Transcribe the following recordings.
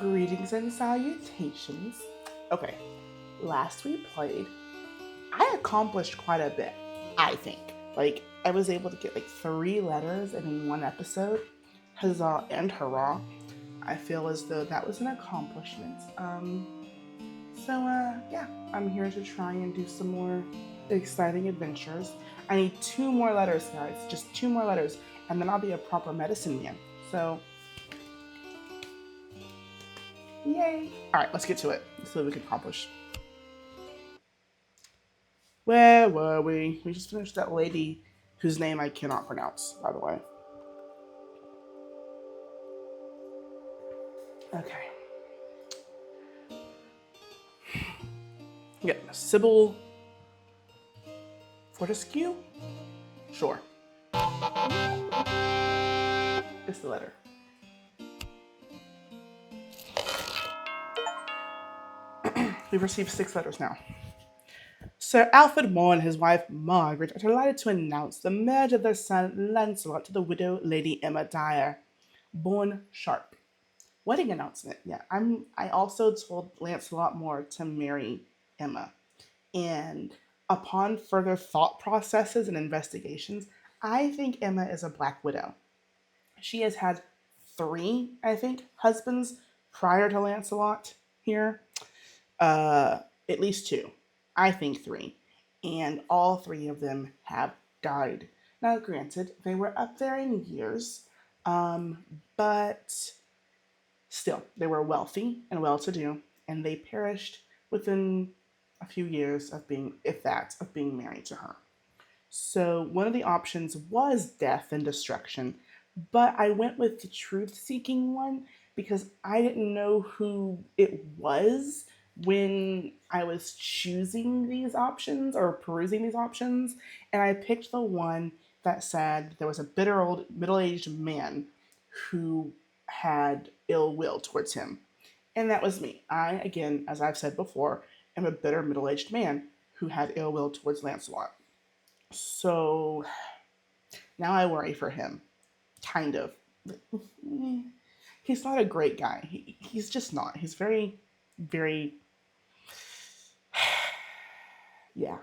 Greetings and salutations. Okay, last we played, I accomplished quite a bit, I think. Like, I was able to get like 3 letters in one episode. Huzzah and hurrah. I feel as though that was an accomplishment. Yeah, I'm here to try and do some more exciting adventures. I need 2 more letters, guys. Just 2 more letters, and then I'll be a proper medicine man. So, yay! All right, let's get to it. Let's see what we can accomplish. Where were we? We just finished that lady whose name I cannot pronounce, by the way. Okay. Yeah, Sybil Fortescue? Sure. It's the letter. We've received 6 letters now. Sir Alfred More and his wife Margaret are delighted to announce the marriage of their son Lancelot to the widow Lady Emma Dyer, born Sharp. Wedding announcement. Yeah, I also told Lancelot More to marry Emma. And upon further thought processes and investigations, I think Emma is a black widow. She has had 3, I think, husbands prior to Lancelot here. At least 2. I think 3. And all 3 of them have died. Now, granted, they were up there in years, but still, they were wealthy and well-to-do, and they perished within a few years of being, if that, of being married to her. So one of the options was death and destruction, but I went with the truth-seeking one because I didn't know who it was when I was choosing these options or perusing these options, and I picked the one that said there was a bitter old middle-aged man who had ill will towards him. And that was me. I, again, as I've said before, am a bitter middle-aged man who had ill will towards Lancelot. So now I worry for him. Kind of. He's not a great guy. He's just not. He's very, very... yeah.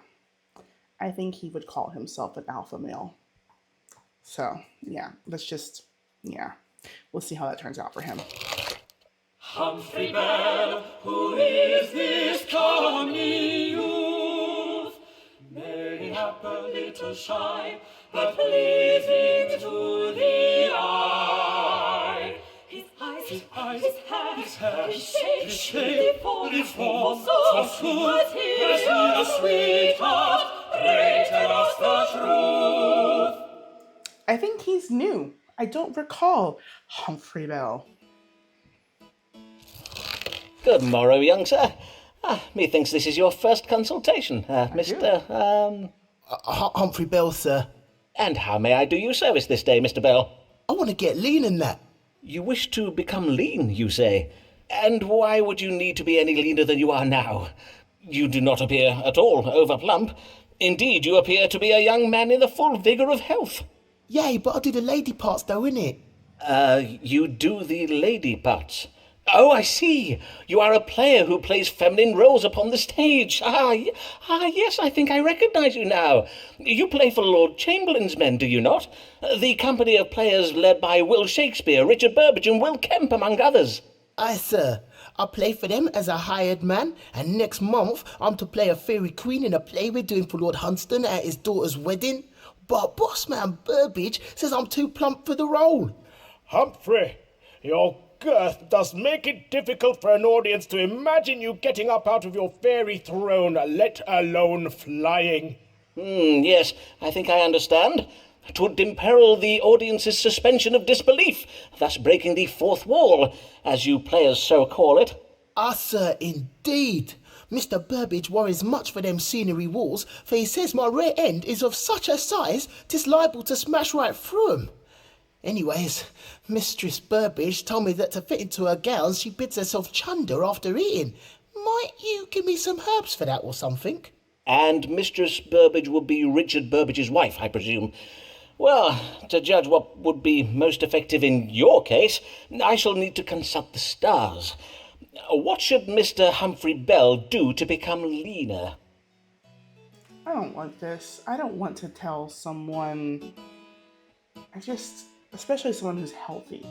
I think he would call himself an alpha male. So, yeah. Yeah. We'll see how that turns out for him. Humphrey Bell, who is this comely youth? Mayhap a little shy, but pleasing to the eye. His eyes, his hair, his shape, his form, so smooth, as he a sweetheart, pray tell us the truth. I think he's new. I don't recall Humphrey Bell. Good morrow, young sir. Methinks this is your first consultation, Mr. Humphrey Bell, sir. And how may I do you service this day, Mr. Bell? I want to get lean in that. You wish to become lean, you say? And why would you need to be any leaner than you are now? You do not appear at all overplump. Indeed, you appear to be a young man in the full vigour of health. Yay, but I do the lady parts though, innit? You do the lady parts. Oh, I see. You are a player who plays feminine roles upon the stage. Yes, I think I recognise you now. You play for Lord Chamberlain's men, do you not? The company of players led by Will Shakespeare, Richard Burbage and Will Kemp, among others. Aye, sir. I play for them as a hired man, and next month I'm to play a fairy queen in a play we're doing for Lord Hunsdon at his daughter's wedding. But Bossman Burbage says I'm too plump for the role. Humphrey, your girth does make it difficult for an audience to imagine you getting up out of your fairy throne, let alone flying. Yes, I think I understand. 'Twould imperil the audience's suspension of disbelief, thus breaking the fourth wall, as you players so call it. Ah, sir, indeed. Mr. Burbage worries much for them scenery walls, for he says my rear end is of such a size 'tis liable to smash right through 'em. Anyways, Mistress Burbage told me that to fit into her gowns she bids herself chunder after eating. Might you give me some herbs for that or something? And Mistress Burbage will be Richard Burbage's wife, I presume. Well, to judge what would be most effective in your case, I shall need to consult the stars. What should Mr. Humphrey Bell do to become leaner? I don't like this. I don't want to tell someone, I just, especially someone who's healthy.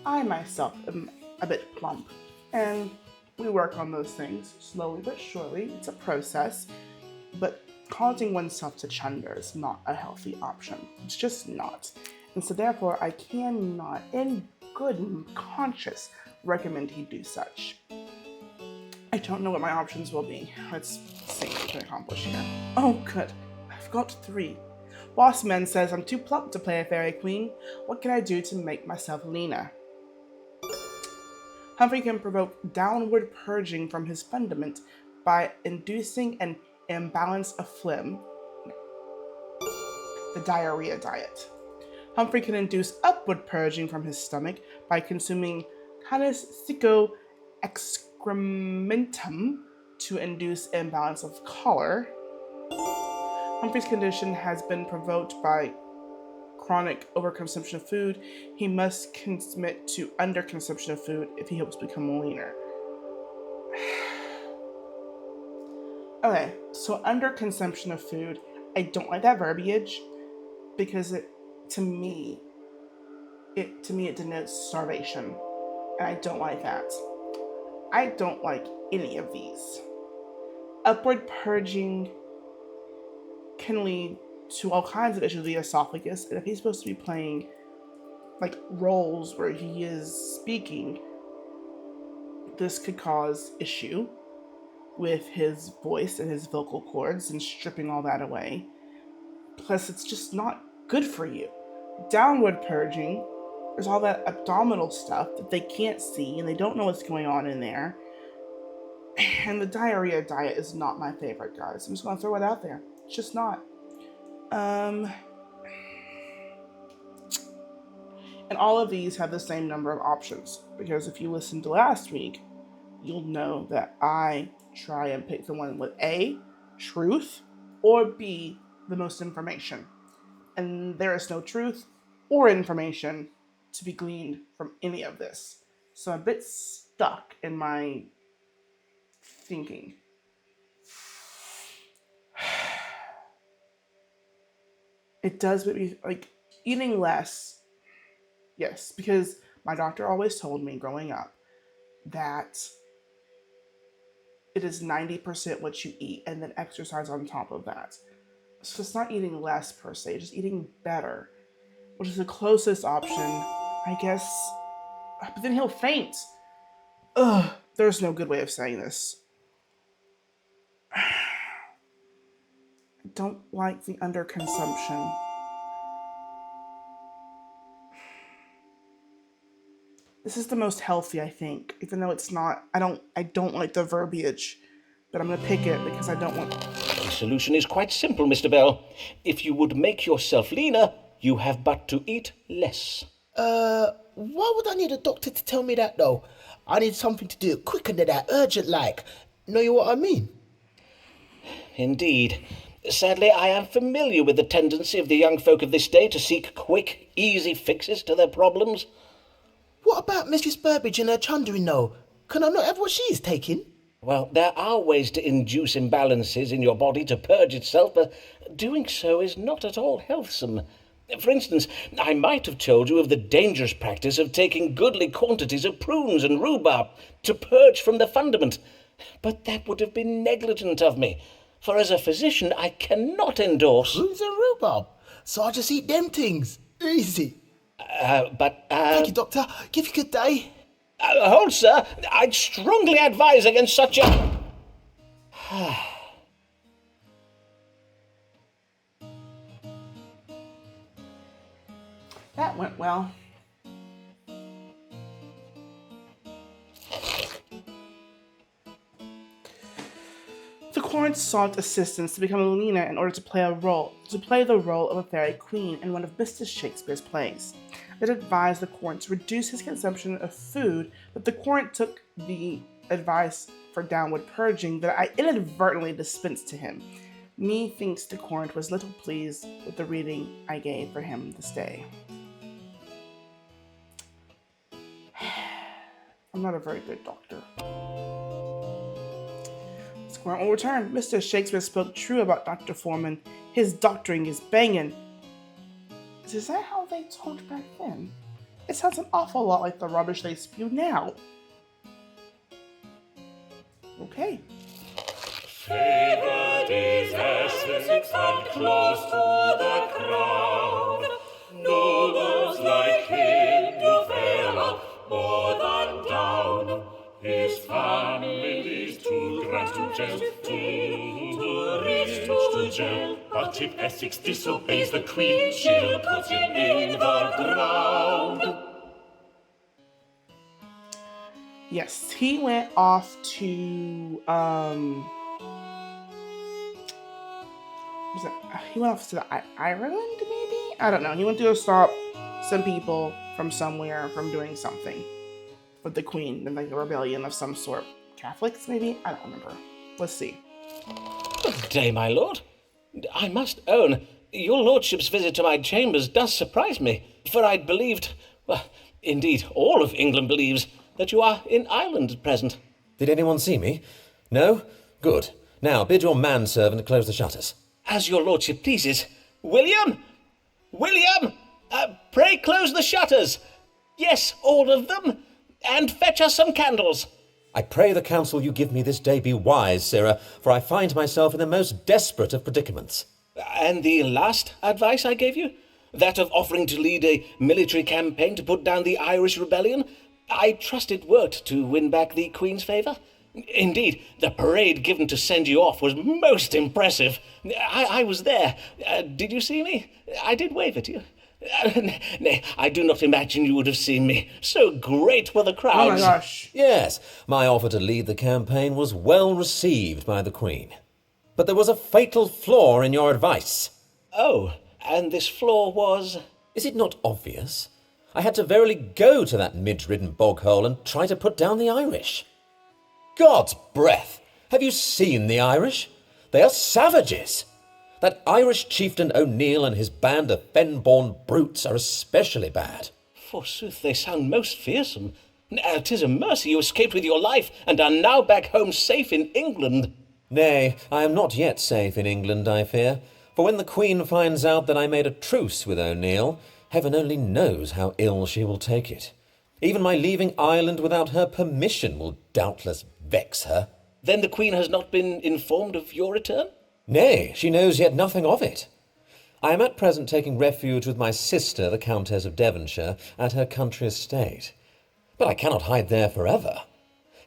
I myself am a bit plump, and we work on those things slowly but surely. It's a process, but causing oneself to chunder is not a healthy option. It's just not. And so, therefore, I cannot, in good conscience, recommend he do such. I don't know what my options will be. Let's see what we can accomplish here. Oh, good. I've got 3. Bossman says I'm too plump to play a fairy queen. What can I do to make myself leaner? Humphrey can provoke downward purging from his fundament by inducing an imbalance of phlegm, the diarrhea diet. Humphrey can induce upward purging from his stomach by consuming Canis Sico excrementum to induce imbalance of choler. Humphrey's condition has been provoked by chronic overconsumption of food. He must commit to underconsumption of food if he hopes to become leaner. Okay, so underconsumption of food. I don't like that verbiage because to me it denotes starvation, and I don't like that. I don't like any of these. Upward purging can lead to all kinds of issues with the esophagus, and if he's supposed to be playing like roles where he is speaking, this could cause issue with his voice and his vocal cords and stripping all that away. Plus, it's just not good for you. Downward purging, there's all that abdominal stuff that they can't see and they don't know what's going on in there. And the diarrhea diet is not my favorite, guys. I'm just going to throw it out there. It's just not. And all of these have the same number of options, because if you listened to last week, you'll know that I try and pick the one with A, truth, or B, the most information. And there is no truth or information to be gleaned from any of this. So I'm a bit stuck in my thinking. It does make me like eating less. Yes, because my doctor always told me growing up that it is 90% what you eat and then exercise on top of that. So it's not eating less per se, just eating better, which is the closest option, I guess. But then he'll faint. Ugh, there's no good way of saying this. I don't like the underconsumption. This is the most healthy, I think, even though it's not. I don't like the verbiage, but I'm gonna pick it because I don't want. The solution is quite simple, Mr. Bell. If you would make yourself leaner, you have but to eat less. Why would I need a doctor to tell me that though? I need something to do it quicker than that, urgent like. Know you what I mean? Indeed. Sadly, I am familiar with the tendency of the young folk of this day to seek quick, easy fixes to their problems. What about Mrs. Burbage and her chundering though? Can I not have what she is taking? Well, there are ways to induce imbalances in your body to purge itself, but doing so is not at all healthsome. For instance, I might have told you of the dangerous practice of taking goodly quantities of prunes and rhubarb to purge from the fundament, but that would have been negligent of me, for as a physician I cannot endorse... Prunes and rhubarb? So I just eat them things? Easy. Thank you, Doctor. Give you a good day. Hold, sir. I'd strongly advise against such a... That went well. The Corn sought assistance to become leaner in order to play the role of a fairy queen in one of Mr. Shakespeare's plays. It advised the Corn to reduce his consumption of food, but the Corn took the advice for downward purging that I inadvertently dispensed to him. Methinks de Corinth was little pleased with the reading I gave for him this day. I'm not a very good doctor. Squirrel will return. Mr. Shakespeare spoke true about Dr. Foreman. His doctoring is banging. Is that how they talked back then? It sounds an awful lot like the rubbish they spew now. Okay. Favored is Essex and close to the crown. Nobles like him do fare up more than down. His family's too grand to jail, too rich to jail. But if Essex disobeys the Queen, she'll put him in the ground. Yes, he went off to he went off to Ireland, maybe? I don't know. He went to go stop some people from somewhere from doing something with the Queen, and like a rebellion of some sort. Catholics, maybe? I don't remember. Let's see. Good day, my lord. I must own, your lordship's visit to my chambers does surprise me, for I'd believed, well, indeed, all of England believes, that you are in Ireland at present. Did anyone see me? No? Good. Now, bid your manservant close the shutters. As your lordship pleases. William! William! Pray close the shutters. Yes, all of them. And fetch us some candles. I pray the counsel you give me this day be wise, sirrah, for I find myself in the most desperate of predicaments. And the last advice I gave you? That of offering to lead a military campaign to put down the Irish rebellion? I trust it worked to win back the Queen's favour. Indeed, the parade given to send you off was most impressive. I was there. Did you see me? I did wave at you. Nay, I do not imagine you would have seen me. So great were the crowds. Oh my gosh. Yes, my offer to lead the campaign was well received by the Queen. But there was a fatal flaw in your advice. Oh, and this flaw was... Is it not obvious? I had to verily go to that midge-ridden bog-hole and try to put down the Irish. God's breath! Have you seen the Irish? They are savages! That Irish chieftain O'Neill and his band of fen-born brutes are especially bad. Forsooth, they sound most fearsome. 'Tis a mercy you escaped with your life, and are now back home safe in England. Nay, I am not yet safe in England, I fear. For when the Queen finds out that I made a truce with O'Neill, heaven only knows how ill she will take it. Even my leaving Ireland without her permission will doubtless vex her. Then the Queen has not been informed of your return? Nay, she knows yet nothing of it. I am at present taking refuge with my sister, the Countess of Devonshire, at her country estate. But I cannot hide there forever.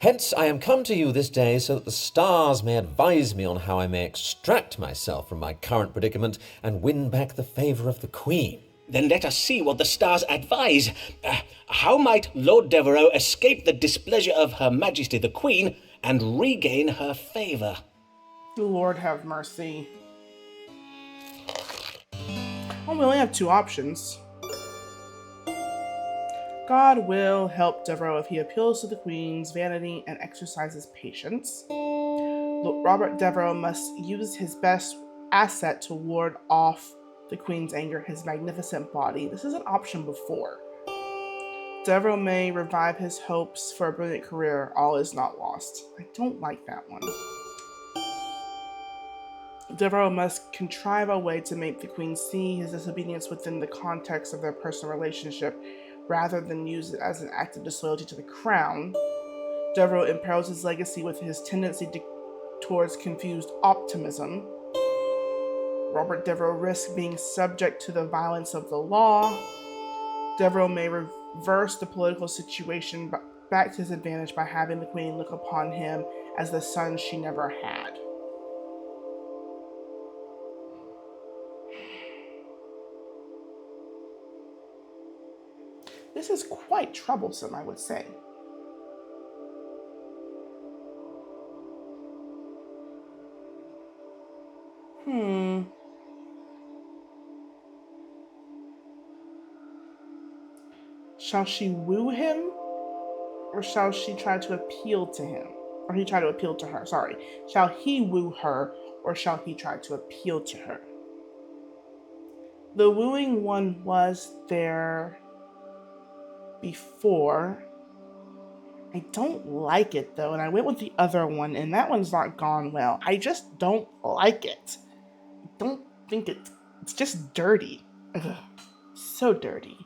Hence I am come to you this day so that the stars may advise me on how I may extract myself from my current predicament and win back the favour of the Queen. Then let us see what the stars advise. How might Lord Devereux escape the displeasure of Her Majesty the Queen and regain her favour? Lord have mercy. Well, we only have two options. God will help Devereux if he appeals to the Queen's vanity and exercises patience. Robert Devereux must use his best asset to ward off the Queen's anger, his magnificent body. This is an option before. Devereux may revive his hopes for a brilliant career. All is not lost. I don't like that one. Devereux must contrive a way to make the Queen see his disobedience within the context of their personal relationship, rather than use it as an act of disloyalty to the crown. Devereux imperils his legacy with his tendency towards confused optimism. Robert Devereux risks being subject to the violence of the law. Devereux may reverse the political situation back to his advantage by having the Queen look upon him as the son she never had. This is quite troublesome, I would say. Shall she woo him? Or shall she try to appeal to him? Or he try to appeal to her, sorry. Shall he woo her? or shall he try to appeal to her? The wooing one was there before. I don't like it though, and I went with the other one, and that one's not gone well. I just don't like it. I don't think it's just dirty. Ugh, so dirty.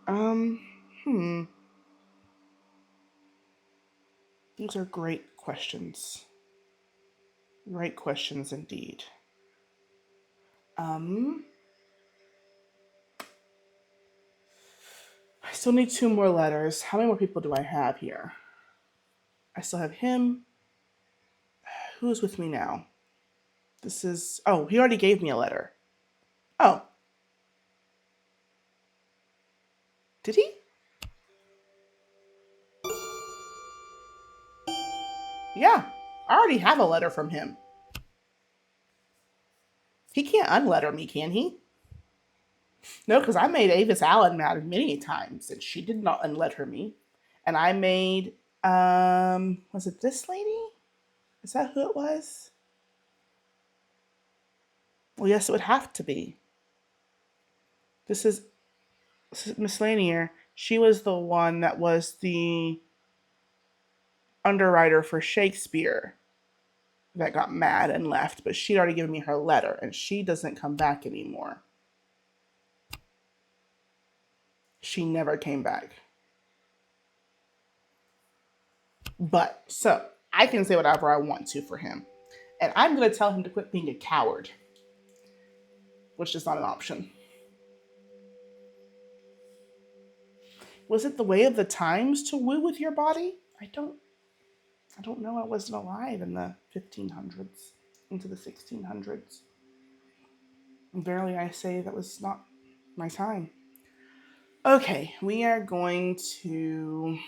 Hmm. These are great questions. Great questions indeed. I still need 2 more letters. How many more people do I have here? I still have him. Who is with me now? This is. Oh, he already gave me a letter. Oh. Did he? Yeah. I already have a letter from him. He can't unletter me, can he? No, because I made Avis Allen mad many times, and she did not unletter me. And I made, was it this lady? Is that who it was? Well, yes, it would have to be. This is Miss Lanier. She was the one that was the underwriter for Shakespeare that got mad and left, but she'd already given me her letter, and she doesn't come back anymore. She never came back. But, so, I can say whatever I want to for him. And I'm going to tell him to quit being a coward, which is not an option. Was it the way of the times to woo with your body? I don't know. I wasn't alive in the 1500s, into the 1600s. And verily I say that was not my time. Okay, we are going to...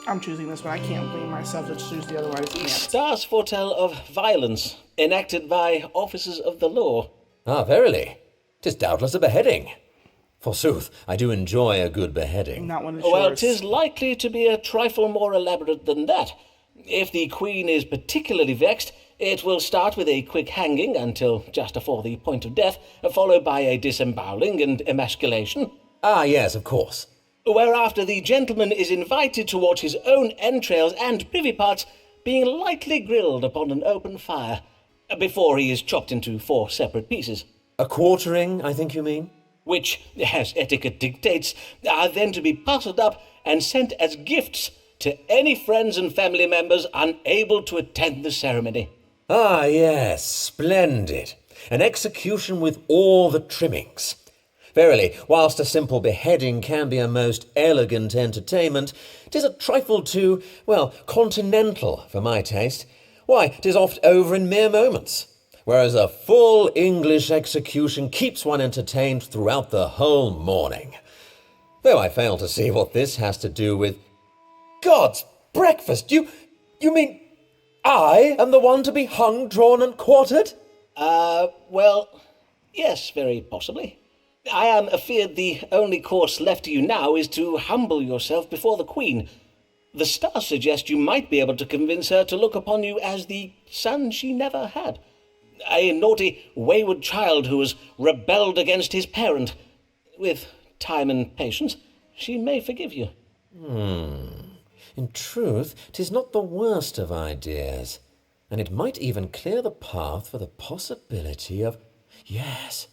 I'm choosing this one. I can't blame myself to choose the other one. I just can't. Stars foretell of violence enacted by officers of the law. Ah, verily. 'Tis doubtless a beheading. Forsooth, I do enjoy a good beheading. Not one of Well, yours. 'tis likely to be a trifle more elaborate than that. If the queen is particularly vexed, it will start with a quick hanging until just afore the point of death, followed by a disemboweling and emasculation. Ah, yes, of course. Whereafter the gentleman is invited to watch his own entrails and privy parts being lightly grilled upon an open fire, before he is chopped into 4 separate pieces. A quartering, I think you mean? Which, as etiquette dictates, are then to be parcelled up and sent as gifts to any friends and family members unable to attend the ceremony. Ah, yes, splendid. An execution with all the trimmings. Verily, whilst a simple beheading can be a most elegant entertainment, 'tis a trifle too, well, continental for my taste. Why, 'tis oft over in mere moments, whereas a full English execution keeps one entertained throughout the whole morning. Though I fail to see what this has to do with... God's breakfast! You mean I am the one to be hung, drawn, and quartered? Well, yes, very possibly. I am afeard the only course left to you now is to humble yourself before the Queen. The stars suggest you might be able to convince her to look upon you as the son she never had. A naughty, wayward child who has rebelled against his parent. With time and patience, she may forgive you. In truth, 'tis not the worst of ideas, and it might even clear the path for the possibility of... Yes,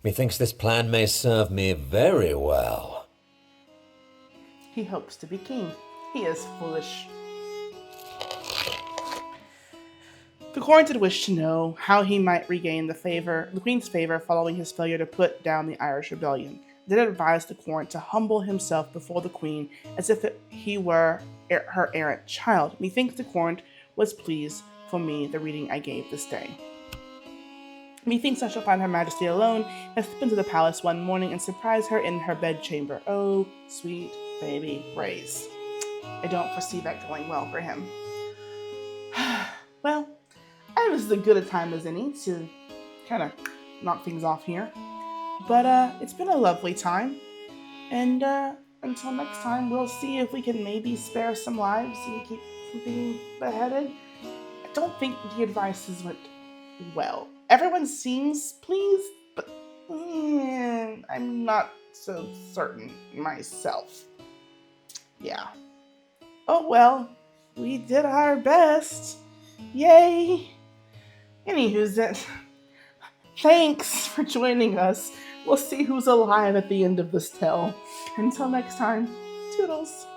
methinks this plan may serve me very well. He hopes to be king. He is foolish. The Quarrented wished to know how he might regain the Queen's favor following his failure to put down the Irish rebellion. Then advised the Quarrent to humble himself before the Queen as if he were her errant child. Methinks the Quarrent was pleased for me the reading I gave this day. Methinks I shall find her Majesty alone and slip into the palace one morning and surprise her in her bedchamber. Oh, sweet baby Rays. I don't foresee that going well for him. Well, I was as good a time as any to kind of knock things off here. But it's been a lovely time, and until next time, we'll see if we can maybe spare some lives and keep from being beheaded. I don't think the advices went well. Everyone seems pleased, but I'm not so certain myself. Yeah. Oh well, we did our best. Yay! Anywho's it. Thanks for joining us. We'll see who's alive at the end of this tale. Until next time, toodles.